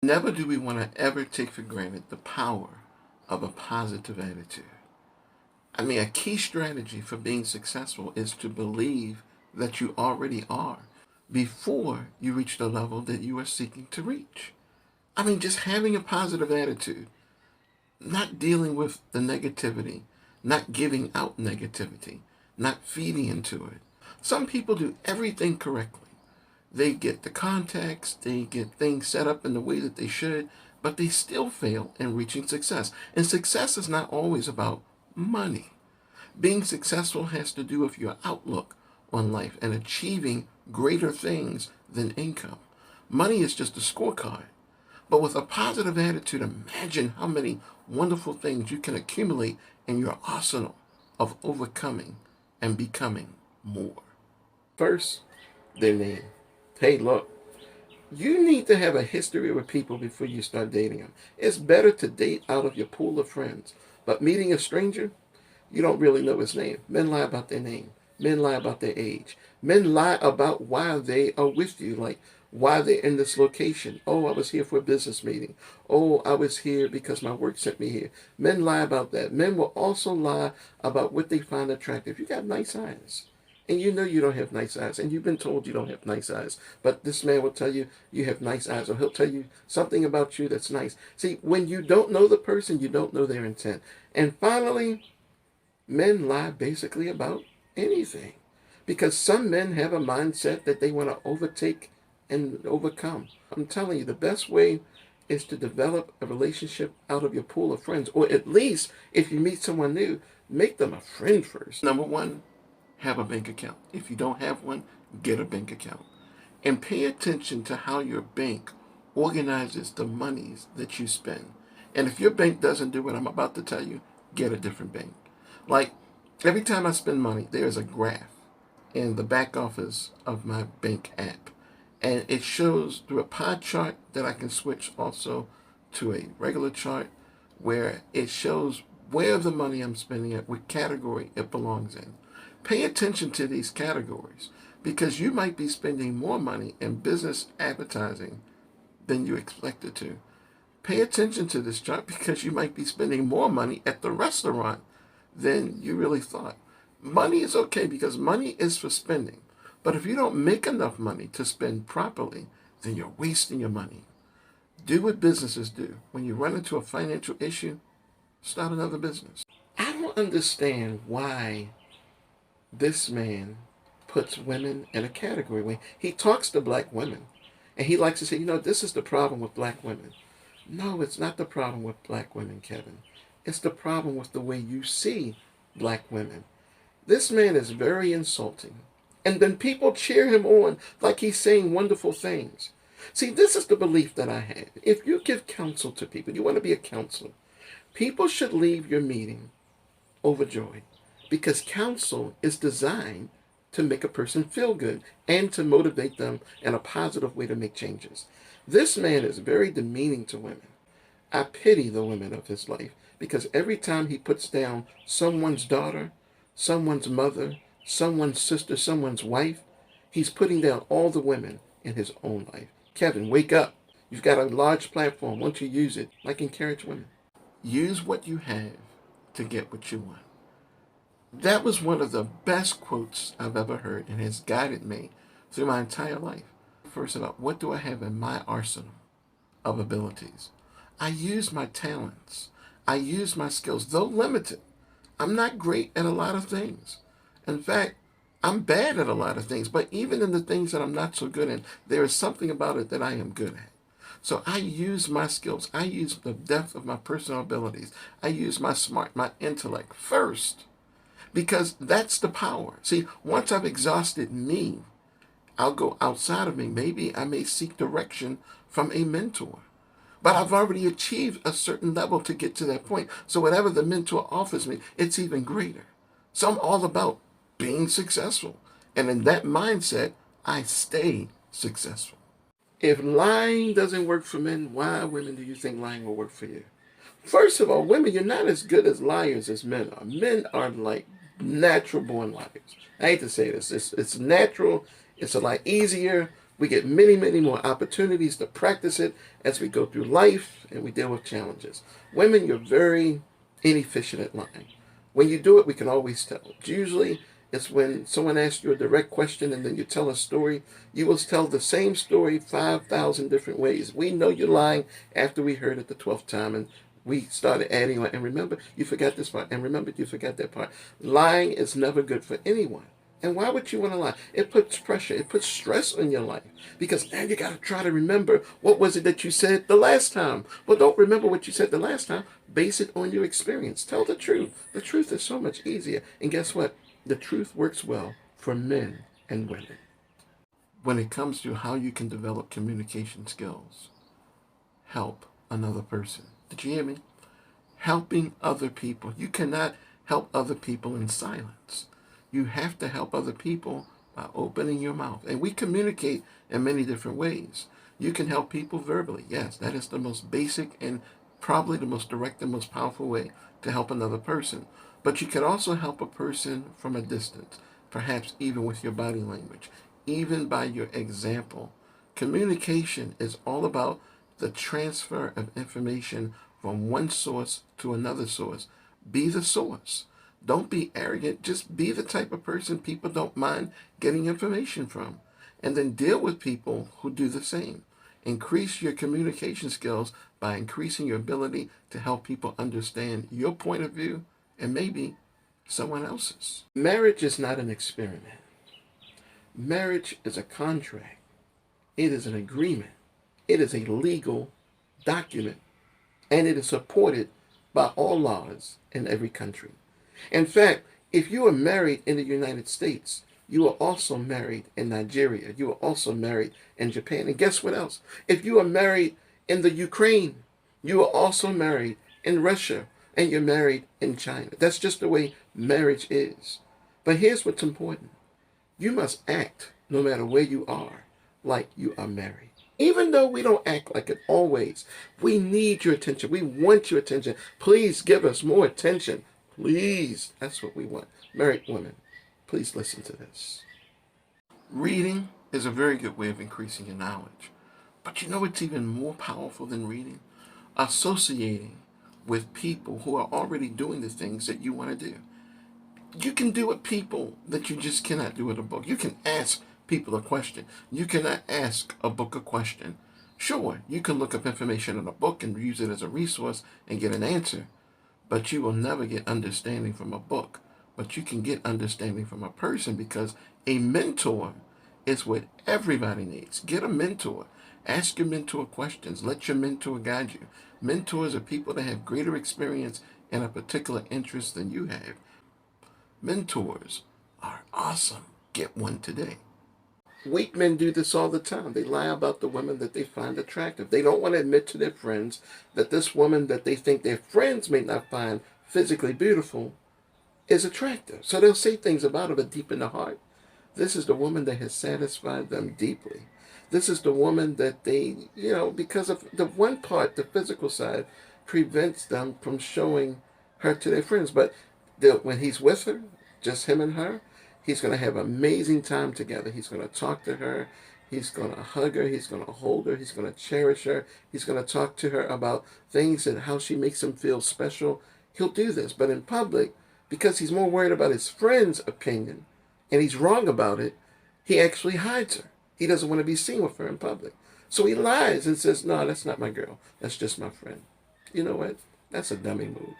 Never do we want to ever take for granted the power of a positive attitude. I mean, a key strategy for being successful is to believe that you already are before you reach the level that you are seeking to reach. I mean, just having a positive attitude, not dealing with the negativity, not giving out negativity, not feeding into it. Some people do everything correctly. They get the contacts, they get things set up in the way that they should, but they still fail in reaching success. And success is not always about money. Being successful has to do with your outlook on life and achieving greater things than income. Money is just a scorecard. But with a positive attitude, imagine how many wonderful things you can accumulate in your arsenal of overcoming and becoming more. First, their name. Hey, look, you need to have a history with people before you start dating them. It's better to date out of your pool of friends. But meeting a stranger, you don't really know his name. Men lie about their name. Men lie about their age. Men lie about why they are with you, like why they're in this location. Oh, I was here for a business meeting. Oh, I was here because my work sent me here. Men lie about that. Men will also lie about what they find attractive. You got nice eyes. And you know you don't have nice eyes, and you've been told you don't have nice eyes. But this man will tell you you have nice eyes, or he'll tell you something about you that's nice. See, when you don't know the person, you don't know their intent. And finally, men lie basically about anything. Because some men have a mindset that they want to overtake and overcome. I'm telling you, the best way is to develop a relationship out of your pool of friends. Or at least, if you meet someone new, make them a friend first. Number one, have a bank account. If you don't have one, get a bank account. And pay attention to how your bank organizes the monies that you spend. And if your bank doesn't do what I'm about to tell you, get a different bank. Like, every time I spend money, there's a graph in the back office of my bank app. And it shows through a pie chart that I can switch also to a regular chart where it shows where the money I'm spending at, what category it belongs in. Pay attention to these categories because you might be spending more money in business advertising than you expected to. Pay attention to this chart because you might be spending more money at the restaurant than you really thought. Money is okay because money is for spending. But if you don't make enough money to spend properly, then you're wasting your money. Do what businesses do. When you run into a financial issue, start another business. I don't understand why this man puts women in a category. When he talks to black women, and he likes to say, this is the problem with black women. No, it's not the problem with black women, Kevin. It's the problem with the way you see black women. This man is very insulting. And then people cheer him on like he's saying wonderful things. See, this is the belief that I have. If you give counsel to people, you want to be a counselor, people should leave your meeting overjoyed because counsel is designed to make a person feel good and to motivate them in a positive way to make changes. This man is very demeaning to women. I pity the women of his life because every time he puts down someone's daughter, someone's mother, someone's sister, someone's wife, he's putting down all the women in his own life. Kevin, wake up. You've got a large platform. Won't you use it? Like encourage women. Use what you have to get what you want. That was one of the best quotes I've ever heard and has guided me through my entire life. First of all, what do I have in my arsenal of abilities? I use my talents. I use my skills, though limited. I'm not great at a lot of things. In fact, I'm bad at a lot of things, but even in the things that I'm not so good in, there is something about it that I am good at. So I use my skills. I use the depth of my personal abilities. I use my my intellect first, because that's the power. See, once I've exhausted me, I'll go outside of me. Maybe I may seek direction from a mentor. But I've already achieved a certain level to get to that point. So whatever the mentor offers me, it's even greater. So I'm all about being successful. And in that mindset, I stay successful. If lying doesn't work for men, why, women, do you think lying will work for you? First of all, women, you're not as good as liars as men are. Men are like natural born liars. I hate to say this. It's natural. It's a lot easier We get many, many more opportunities to practice it as we go through life and we deal with challenges. Women, you're very inefficient at lying. When you do it, we can always tell. Usually, it's when someone asks you a direct question and then you tell a story. You will tell the same story 5,000 different ways. We know you're lying after we heard it the 12th time and we started adding on. And remember, you forgot this part. And remember, you forgot that part. Lying is never good for anyone. And why would you want to lie? It puts pressure. It puts stress on your life because now you got to try to remember what was it that you said the last time. Well, don't remember what you said the last time. Base it on your experience. Tell the truth. The truth is so much easier. And guess what? The truth works well for men and women. When it comes to how you can develop communication skills, help another person. Did you hear me? Helping other people. You cannot help other people in silence. You have to help other people by opening your mouth. And we communicate in many different ways. You can help people verbally. Yes, that is the most basic and probably the most direct and most powerful way to help another person. But you can also help a person from a distance, perhaps even with your body language, even by your example. Communication is all about the transfer of information from one source to another source. Be the source. Don't be arrogant. Just be the type of person people don't mind getting information from. And then deal with people who do the same. Increase your communication skills by increasing your ability to help people understand your point of view and maybe someone else's. Marriage is not an experiment. Marriage is a contract. It is an agreement. It is a legal document. And it is supported by all laws in every country. In fact, if you are married in the United States, you are also married in Nigeria. You are also married in Japan. And guess what else? If you are married in the Ukraine, you are also married in Russia. And you're married in China. That's just the way marriage is. But here's what's important. You must act, no matter where you are, like you are married. Even though we don't act like it always, we need your attention. We want your attention. Please give us more attention. Please. That's what we want. Married women, please listen to this. Reading is a very good way of increasing your knowledge. But you know what's even more powerful than reading? Associating with people who are already doing the things that you want to do. You can do with people that you just cannot do with a book. You can ask people a question. You cannot ask a book a question. Sure, you can look up information in a book and use it as a resource and get an answer, but you will never get understanding from a book. But you can get understanding from a person because a mentor is what everybody needs. Get a mentor. Ask your mentor questions. Let your mentor guide you. Mentors are people that have greater experience in a particular interest than you have. Mentors are awesome. Get one today. Weak men do this all the time. They lie about the women that they find attractive. They don't want to admit to their friends that this woman that they think their friends may not find physically beautiful is attractive. So they'll say things about her, but deep in the heart, this is the woman that has satisfied them deeply. This is the woman that they, because of the one part, the physical side, prevents them from showing her to their friends. But when he's with her, just him and her, he's going to have an amazing time together. He's going to talk to her. He's going to hug her. He's going to hold her. He's going to cherish her. He's going to talk to her about things and how she makes him feel special. He'll do this. But in public, because he's more worried about his friend's opinion, and he's wrong about it, he actually hides her. He doesn't want to be seen with her in public. So he lies and says, no, that's not my girl. That's just my friend. You know what? That's a dummy move.